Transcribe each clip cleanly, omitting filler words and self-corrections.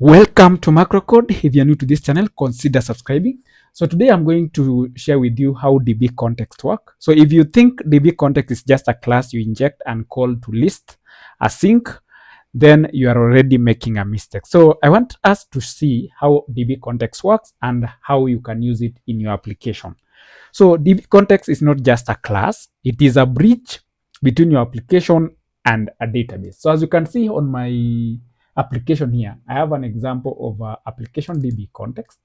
Welcome to Macrocode. If you're new to this channel, consider subscribing. So today I'm going to share with you how DbContext work. So if you think DbContext is just a class you inject and call to list a sync, then you are already making a mistake. So I want us to see how DbContext works and how you can use it in your application. So DbContext is not just a class, it is a bridge between your application and a database. So as you can see on my application here, I have an example of application DbContext.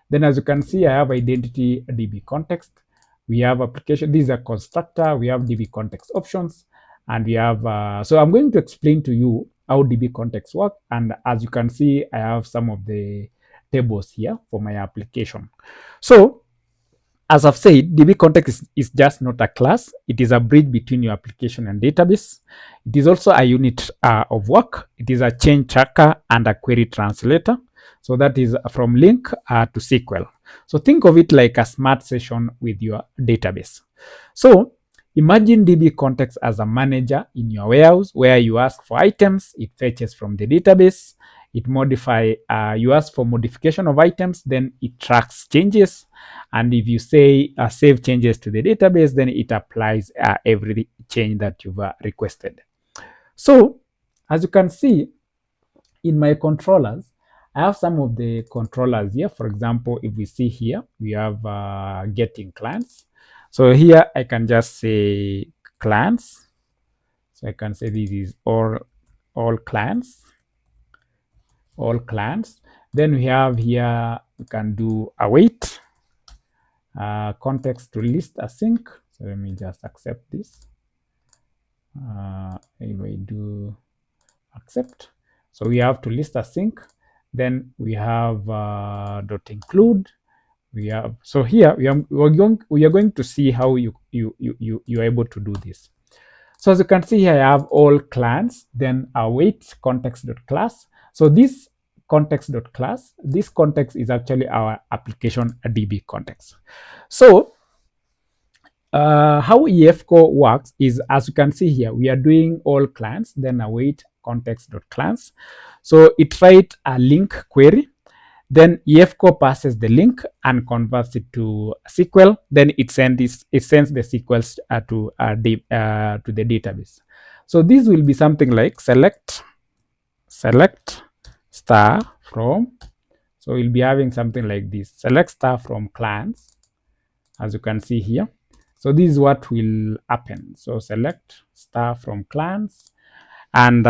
Then as you can see, I have identity DbContext. We have application, this is a constructor, we have DbContext options, and we have, so I'm going to explain to you how DbContext work. And as you can see, I have some of the tables here for my application. So as I've said, DbContext is just not a class. It is a bridge between your application and database. It is also a unit of work. It is a change tracker and a query translator. So that is from link to SQL. So think of it like a smart session with your database. So imagine DbContext as a manager in your warehouse where you ask for items, it fetches from the database, it you ask for modification of items, then it tracks changes. And if you say save changes to the database, then it applies every change that you've requested. So as you can see in my controllers, I have some of the controllers here. For example, if we see here, we have getting clients. So here I can just say clients. So I can say this is all clients. All clients. Then we have here, we can do await, context to list async. So let me just accept this. If I do accept, so we have to list async. Then we have dot include. We have, so here we are going to see how you're able to do this. So as you can see here, I have all clients, then await context.class. So this context.class, this context is actually our application DbContext. So how EFCO works is, as you can see here, we are doing all clients, then await context.class. So it writes a link query, then EFCO passes the link and converts it to SQL. Then it sends the SQLs to the database. So this will be something like select star from. So we'll be having something like this: select star from clients, as you can see here. So this is what will happen. So select star from clients, and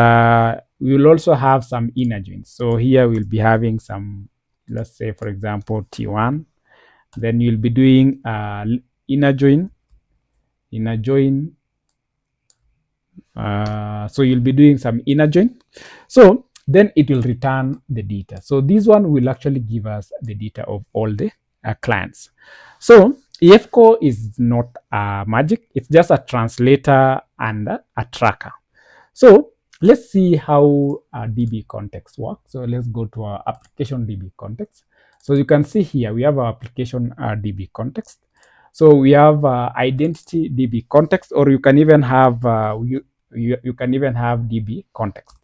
we will also have some inner joins. So here we'll be having some, let's say for example T1, then you'll be doing inner join. So you'll be doing some inner join. So then it will return the data. So this one will actually give us the data of all the clients. So EFCO is not magic. It's just a translator and a tracker. So let's see how DbContext works. So let's go to our application DbContext. So you can see here we have our application DbContext. So we have identity DbContext, or you can even have you can even have DbContext.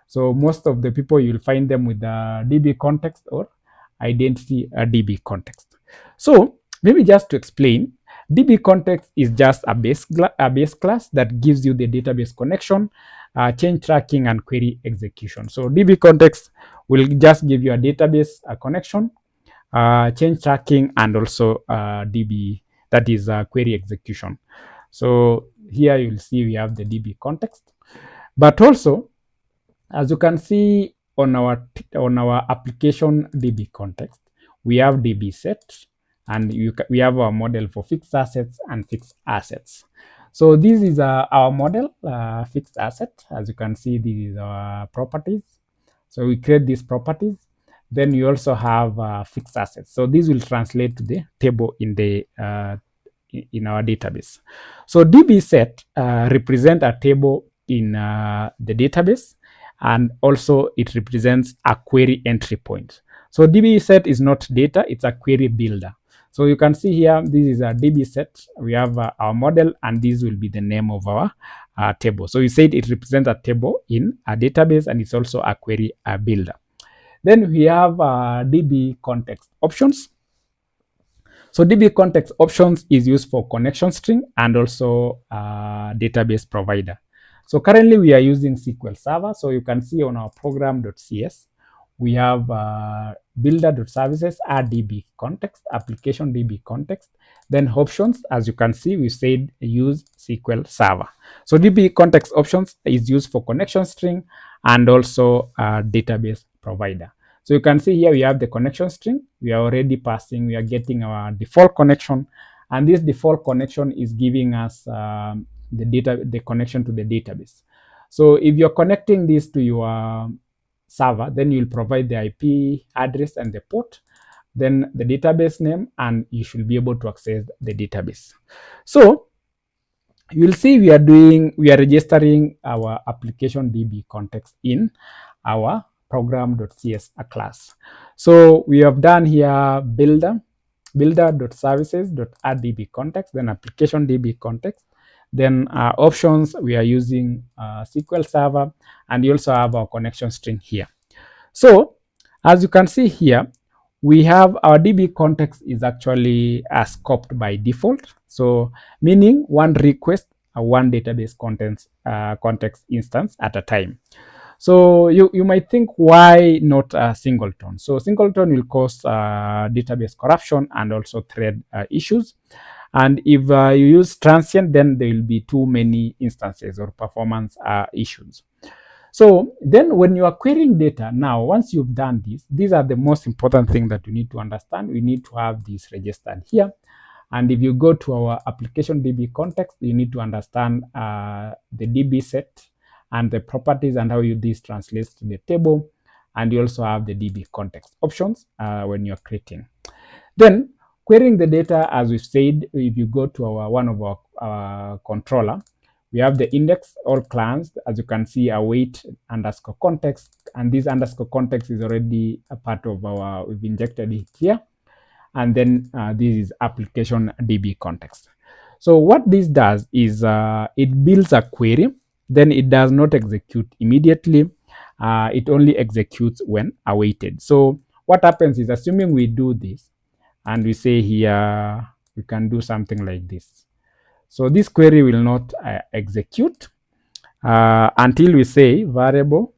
So most of the people, you'll find them with DbContext or identity DbContext. So maybe just to explain, DbContext is just a base class that gives you the database connection, change tracking, and query execution. So DbContext will just give you a database connection, change tracking, and also DB, that is query execution. So here you'll see we have the DbContext, but also as you can see on our application DbContext, we have DbSet, and we have our model for fixed assets and fixed assets. So this is our model, fixed asset. As you can see, this is our properties. So we create these properties. Then you also have fixed assets. So this will translate to the table in the in our database. So DbSet represent a table in the database, and also it represents a query entry point. So DbSet is not data, it's a query builder. So you can see here, this is a DbSet. We have our model, and this will be the name of our table. So you said it represents a table in a database, and it's also a query builder. Then we have DbContext options. So DbContext options is used for connection string and also database provider. So currently we are using SQL Server. So you can see on our program.cs, we have builder.services are DbContext, application DbContext. Then options, as you can see, we said use SQL Server. So DbContext options is used for connection string and also database provider. So you can see here we have the connection string. We are already passing, we are getting our default connection. And this default connection is giving us the connection to the database. So if you're connecting this to your server, then you'll provide the IP address and the port, then the database name, and you should be able to access the database. So you'll see we are registering our application DbContext in our program.cs class. So we have done here builder.services.add DbContext, then application DbContext, then options, we are using SQL Server, and you also have our connection string here. So as you can see here, we have our DbContext is actually scoped by default. So meaning one request, one database context instance at a time. So you might think, why not a singleton? So singleton will cause database corruption and also thread issues. And if you use transient, then there will be too many instances or performance issues. So then when you are querying data, now once you've done this, these are the most important thing that you need to understand. We need to have this registered here. And if you go to our application DbContext, you need to understand the DB set and the properties and how this translates to the table. And you also have the DbContext options when you're creating. Then querying the data, as we've said, if you go to one of our controller, we have the index, all clans, as you can see, await underscore context, and this underscore context is already a part of our, we've injected it here. And then this is application DbContext. So what this does is it builds a query, then it does not execute immediately. It only executes when awaited. So what happens is, assuming we do this, and we say here, we can do something like this. So this query will not execute until we say variable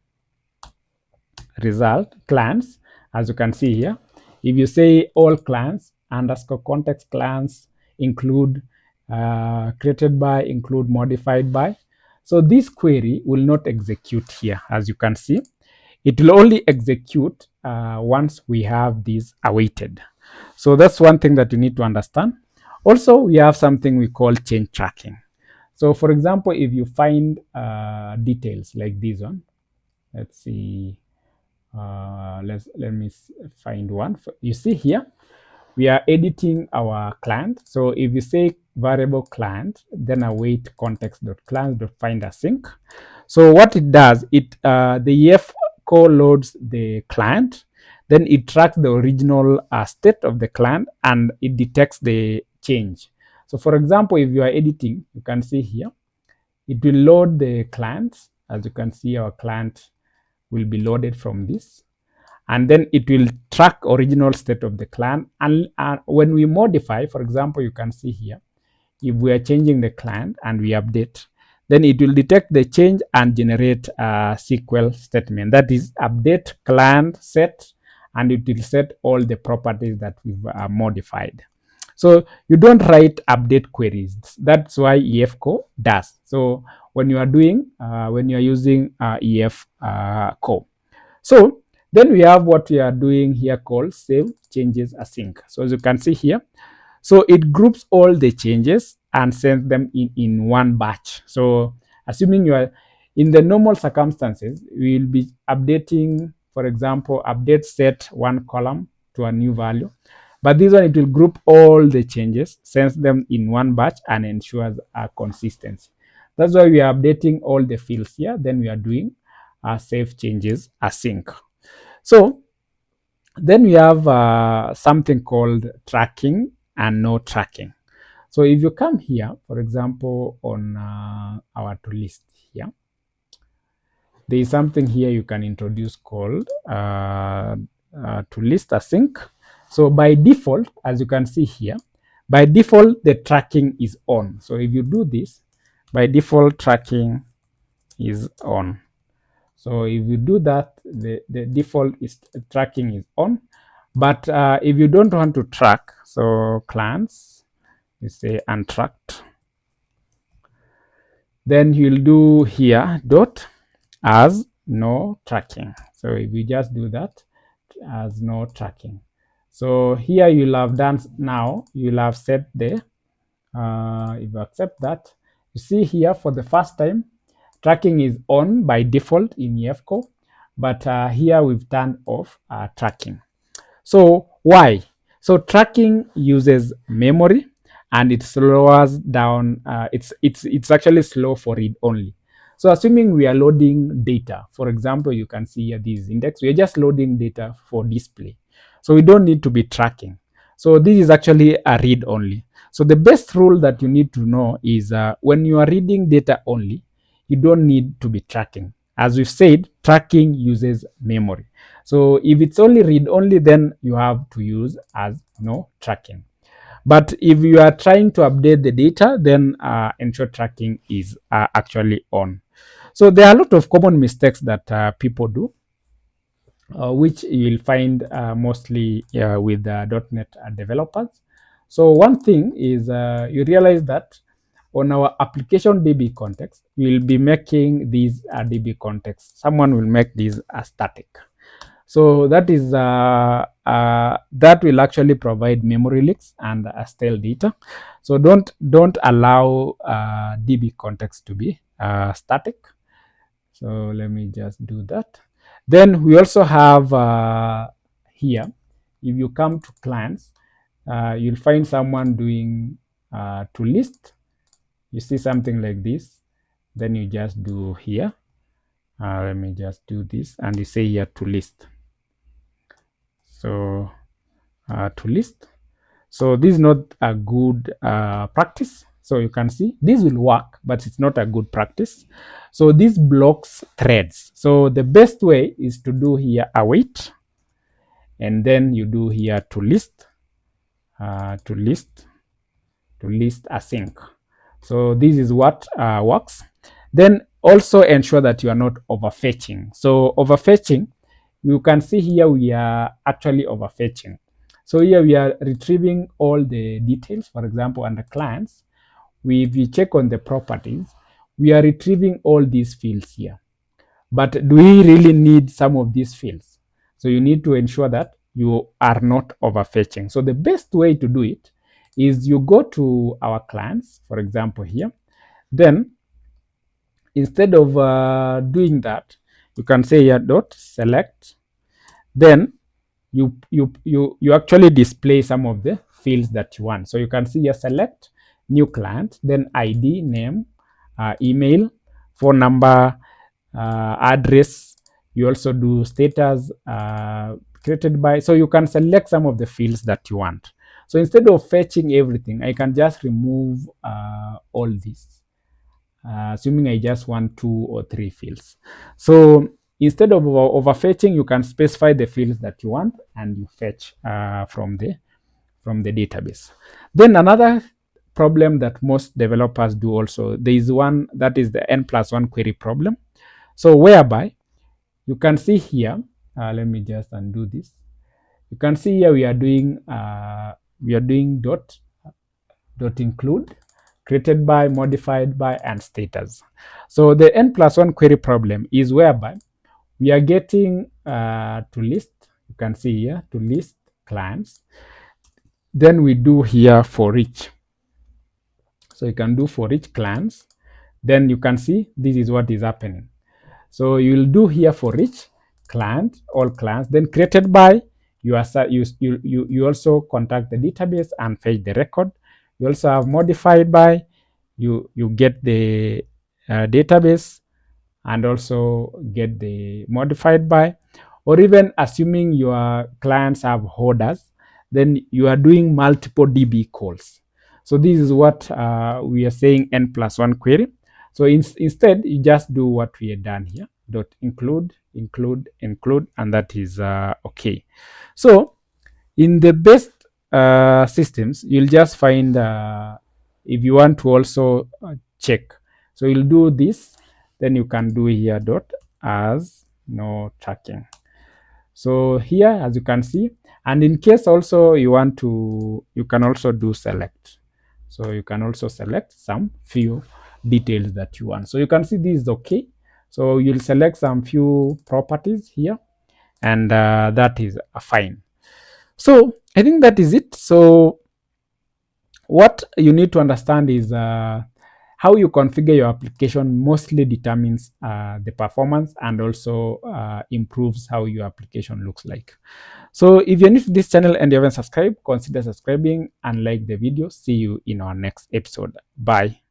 result clans. As you can see here, if you say all clans underscore context clans include created by, include modified by, so this query will not execute here. As you can see, it will only execute once we have this awaited. So that's one thing that you need to understand. Also, we have something we call change tracking. So for example, if you find details like this one, let's see, let me find one. You see here, we are editing our client. So if you say variable client, then await context.client.find async. So what it does, the EF core loads the client, then it tracks the original state of the client and it detects the change. So for example, if you are editing, you can see here, it will load the clients. As you can see, our client will be loaded from this. And then it will track original state of the client. And when we modify, for example, you can see here, if we are changing the client and we update, then it will detect the change and generate a SQL statement. That is update client set, and it will set all the properties that we've modified. So you don't write update queries. That's why EF core does. So when you are doing, when you are using EF core. So then we have what we are doing here called save changes async. So as you can see here, so it groups all the changes and sends them in one batch. So assuming you are in the normal circumstances, we will be updating, for example, update set one column to a new value. But this one, it will group all the changes, sends them in one batch, and ensures a consistency. That's why we are updating all the fields here. Then we are doing save changes async. So then we have something called tracking and no tracking. So if you come here, for example, on our to list here, there is something here you can introduce called to list async. So by default, as you can see here, by default the tracking is on. So if you do this, by default tracking is on. So if you do that, the default is tracking is on. But if you don't want to track, so clients, you say untracked, then you'll do here dot as no tracking. So if you just do that as no tracking, so here you'll have done, now you'll have set the if you accept that, you see here for the first time tracking is on by default in EFCO, but here we've turned off tracking. So why? So tracking uses memory and it slows down. It's actually slow for read only. So assuming we are loading data, for example, you can see here this index. We are just loading data for display, so we don't need to be tracking. So this is actually a read only. So the best rule that you need to know is when you are reading data only, you don't need to be tracking. As we've said, tracking uses memory. So if it's only read only, then you have to use as no tracking. But if you are trying to update the data, then ensure tracking is actually on. So there are a lot of common mistakes that people do, which you'll find mostly with .NET developers. So one thing is you realize that on our application DbContext, we'll be making these DbContext. Someone will make these static. So that is that will actually provide memory leaks and stale data. So don't allow DbContext to be static. So let me just do that. Then we also have here, if you come to clients, you'll find someone doing to list. You see something like this, then you just do here. Let me just do this, and you say here to list. So to list. So this is not a good practice. So you can see this will work, but it's not a good practice. So this blocks threads. So the best way is to do here await, and then you do here to list async. So this is what works. Then also ensure that you are not overfetching. So overfetching, you can see here we are actually overfetching. So here we are retrieving all the details. For example, under clients, if you check on the properties, we are retrieving all these fields here. But do we really need some of these fields? So you need to ensure that you are not overfetching. So the best way to do it is you go to our clients, for example here. Then instead of doing that, you can say here dot select. Then you actually display some of the fields that you want. So you can see here select new client, then ID, name, email, phone number, address. You also do status created by. So you can select some of the fields that you want. So instead of fetching everything, I can just remove all this, assuming I just want 2 or 3 fields. So instead of overfetching, you can specify the fields that you want and you fetch from the database. Then another problem that most developers do also, there is one that is the n+1 query problem. So whereby you can see here, let me just undo this. You can see here we are doing dot include, created by, modified by, and status. So the n+1 query problem is whereby we are getting to list. You can see here to list clients. Then we do here for each. So you can do for each clients. Then you can see this is what is happening. So you'll do here for each client, all clients. Then created by, you also contact the database and fetch the record. You also have modified by, you get the database and also get the modified by, or even assuming your clients have orders, then you are doing multiple DB calls. So this is what we are saying n+1 query. So instead, you just do what we have done here. dot include, and that is okay. So in the best systems, you'll just find if you want to also check. So you'll do this, then you can do here dot as no tracking. So here, as you can see, and in case also you want to, you can also do select. So you can also select some few details that you want. So you can see this is okay. So you'll select some few properties here, and that is fine. So I think that is it. So what you need to understand is how you configure your application mostly determines the performance, and also improves how your application looks like. So if you're new to this channel and you haven't subscribed, consider subscribing and like the video. See you in our next episode. Bye.